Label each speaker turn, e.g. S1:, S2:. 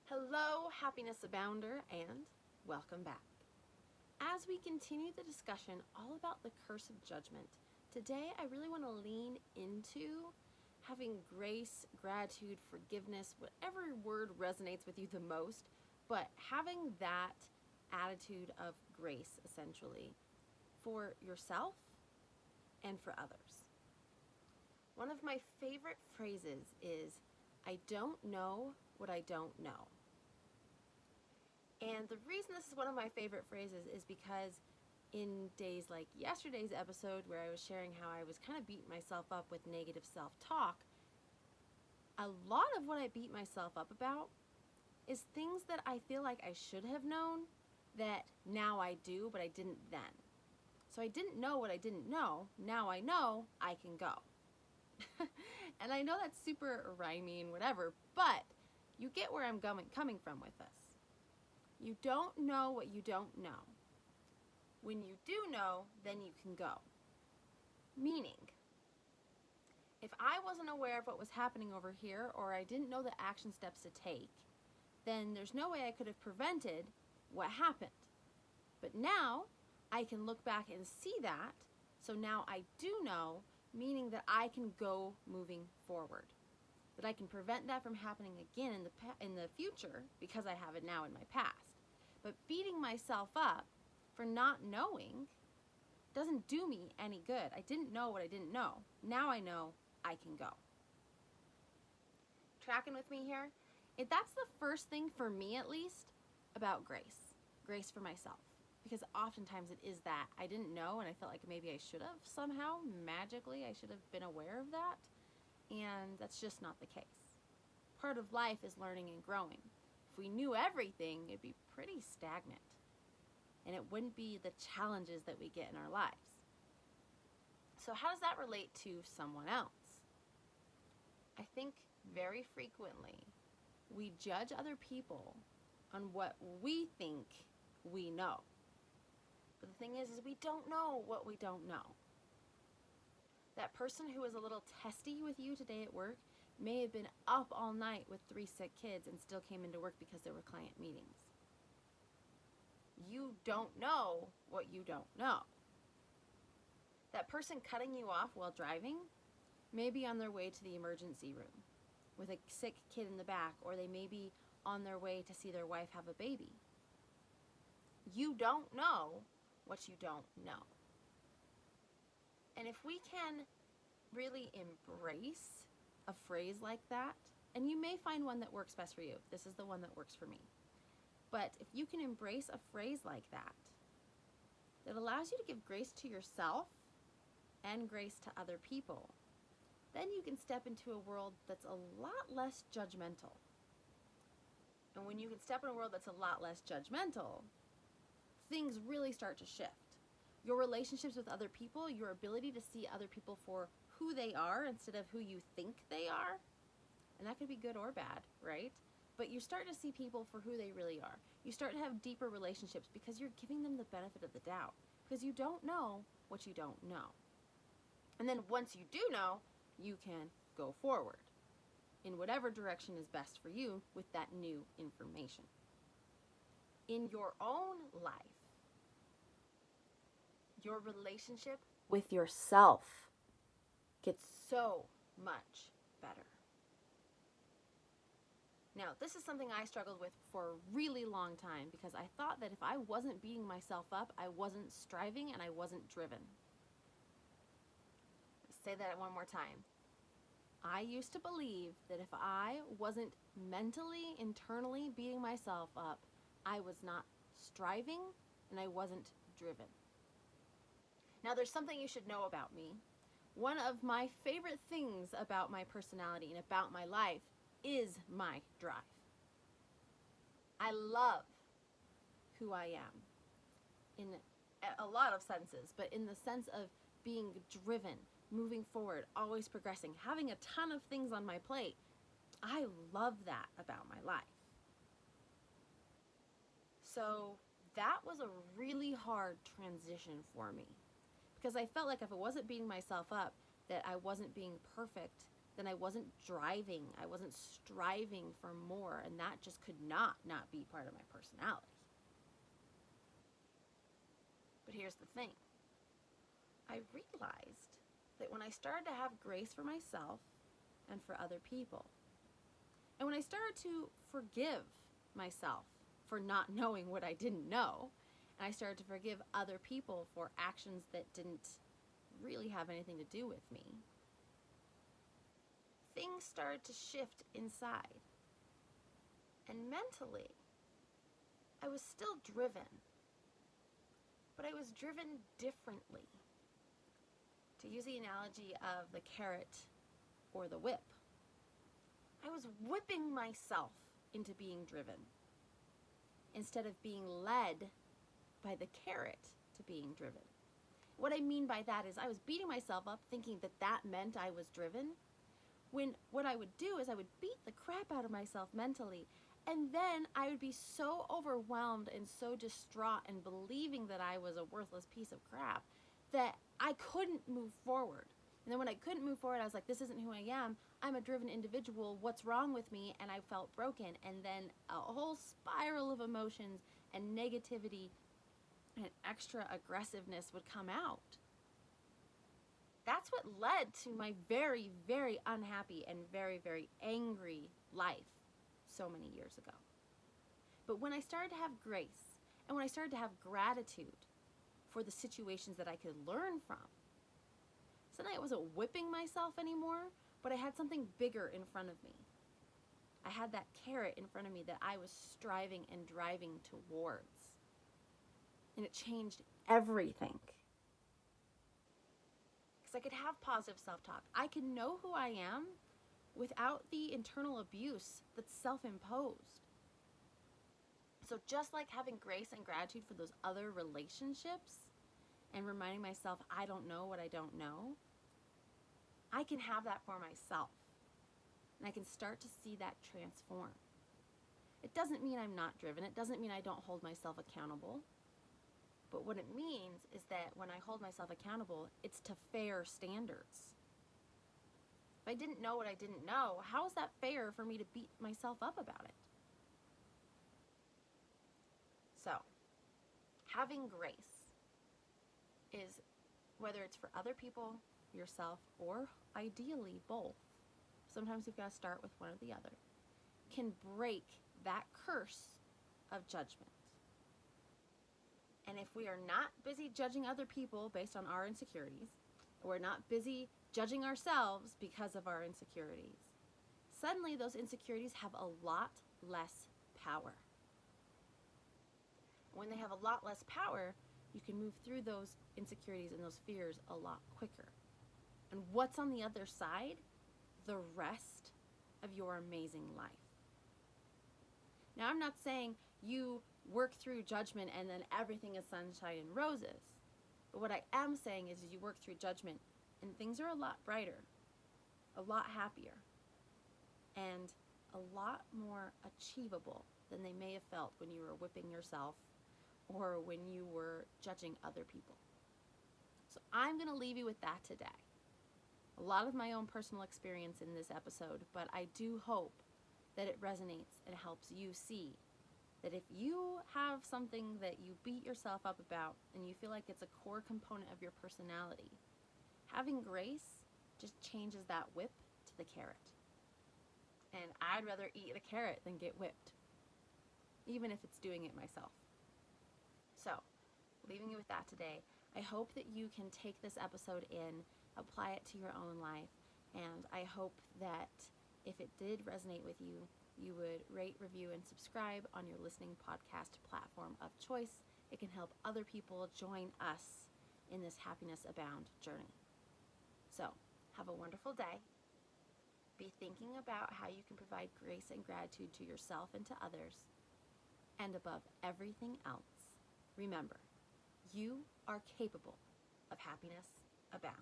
S1: Hello, happiness abounder, and welcome back. As we continue the discussion all about the curse of judgment, today I really want to lean into having grace, gratitude, forgiveness, whatever word resonates with you the most, but having that attitude of grace essentially for yourself and for others. One of my favorite phrases is, I don't know what I don't know. And the reason this is one of my favorite phrases is because in days like yesterday's episode, where I was sharing how I was kind of beating myself up with negative self-talk, a lot of what I beat myself up about is things that I feel like I should have known that now I do, but I didn't then. So I didn't know what I didn't know. Now I know I can go. And I know that's super rhymey and whatever, but you get where I'm coming from with this. You don't know what you don't know. When you do know, then you can go. Meaning, if I wasn't aware of what was happening over here, or I didn't know the action steps to take, then there's no way I could have prevented what happened. But now, I can look back and see that, so now I do know, meaning that I can go moving forward. That I can prevent that from happening again in the future, because I have it now in my past. But beating myself up for not knowing doesn't do me any good. I didn't know what I didn't know. Now I know I can go. Tracking with me here? That's the first thing for me, at least, about grace. Grace for myself. Because oftentimes it is that I didn't know, and I felt like maybe I should have somehow, magically, I should have been aware of that. And that's just not the case. Part of life is learning and growing. If we knew everything, it'd be pretty stagnant. And it wouldn't be the challenges that we get in our lives. So how does that relate to someone else? I think very frequently we judge other people on what we think we know. But the thing is we don't know what we don't know. That person who was a little testy with you today at work may have been up all night with 3 sick kids and still came into work because there were client meetings. You don't know what you don't know. That person cutting you off while driving may be on their way to the emergency room with a sick kid in the back, or they may be on their way to see their wife have a baby. You don't know what you don't know. And if we can really embrace a phrase like that, and you may find one that works best for you. This is the one that works for me. But if you can embrace a phrase like that, that allows you to give grace to yourself and grace to other people, then you can step into a world that's a lot less judgmental. And when you can step in a world that's a lot less judgmental, things really start to shift. Your relationships with other people, your ability to see other people for who they are instead of who you think they are, and that could be good or bad, right? But you start to see people for who they really are. You start to have deeper relationships because you're giving them the benefit of the doubt, because you don't know what you don't know. And then once you do know, you can go forward in whatever direction is best for you with that new information. In your own life, your relationship with yourself gets so much better. Now, this is something I struggled with for a really long time because I thought that if I wasn't beating myself up, I wasn't striving and I wasn't driven. I'll say that one more time. I used to believe that if I wasn't mentally, internally beating myself up, I was not striving and I wasn't driven. Now, there's something you should know about me. One of my favorite things about my personality and about my life is my drive. I love who I am in a lot of senses, but in the sense of being driven, moving forward, always progressing, having a ton of things on my plate. I love that about my life. So that was a really hard transition for me because I felt like if I wasn't beating myself up, that I wasn't being perfect then I wasn't driving, I wasn't striving for more, and that just could not be part of my personality. But here's the thing. I realized that when I started to have grace for myself and for other people, and when I started to forgive myself for not knowing what I didn't know, and I started to forgive other people for actions that didn't really have anything to do with me, things started to shift inside. And mentally, I was still driven, but I was driven differently. To use the analogy of the carrot or the whip, I was whipping myself into being driven instead of being led by the carrot to being driven. What I mean by that is I was beating myself up thinking that that meant I was driven, when what I would do is I would beat the crap out of myself mentally, and then I would be so overwhelmed and so distraught and believing that I was a worthless piece of crap that I couldn't move forward. And then when I couldn't move forward, I was like, this isn't who I am. I'm a driven individual. What's wrong with me? And I felt broken. And then a whole spiral of emotions and negativity and extra aggressiveness would come out. That's what led to my very, very unhappy and very, very angry life so many years ago. But when I started to have grace and when I started to have gratitude for the situations that I could learn from, suddenly I wasn't whipping myself anymore, but I had something bigger in front of me. I had that carrot in front of me that I was striving and driving towards. And it changed everything. Because I could have positive self-talk. I could know who I am without the internal abuse that's self-imposed. So just like having grace and gratitude for those other relationships and reminding myself I don't know what I don't know, I can have that for myself. And I can start to see that transform. It doesn't mean I'm not driven. It doesn't mean I don't hold myself accountable. But what it means is that when I hold myself accountable, it's to fair standards. If I didn't know what I didn't know, how is that fair for me to beat myself up about it? So, having grace is, whether it's for other people, yourself, or ideally both, sometimes you've got to start with one or the other, can break that curse of judgment. And if we are not busy judging other people based on our insecurities, or we're not busy judging ourselves because of our insecurities, suddenly those insecurities have a lot less power. When they have a lot less power, you can move through those insecurities and those fears a lot quicker. And what's on the other side? The rest of your amazing life. Now, I'm not saying you work through judgment and then everything is sunshine and roses. But what I am saying is you work through judgment and things are a lot brighter, a lot happier, and a lot more achievable than they may have felt when you were whipping yourself or when you were judging other people. So I'm going to leave you with that today. A lot of my own personal experience in this episode, but I do hope that it resonates and helps you see that if you have something that you beat yourself up about and you feel like it's a core component of your personality, having grace just changes that whip to the carrot. And I'd rather eat the carrot than get whipped, even if it's doing it myself. So, leaving you with that today, I hope that you can take this episode in, apply it to your own life, and I hope that if it did resonate with you, you would rate, review, and subscribe on your listening podcast platform of choice. It can help other people join us in this Happiness Abound journey. So, have a wonderful day. Be thinking about how you can provide grace and gratitude to yourself and to others. And above everything else, remember, you are capable of happiness abound.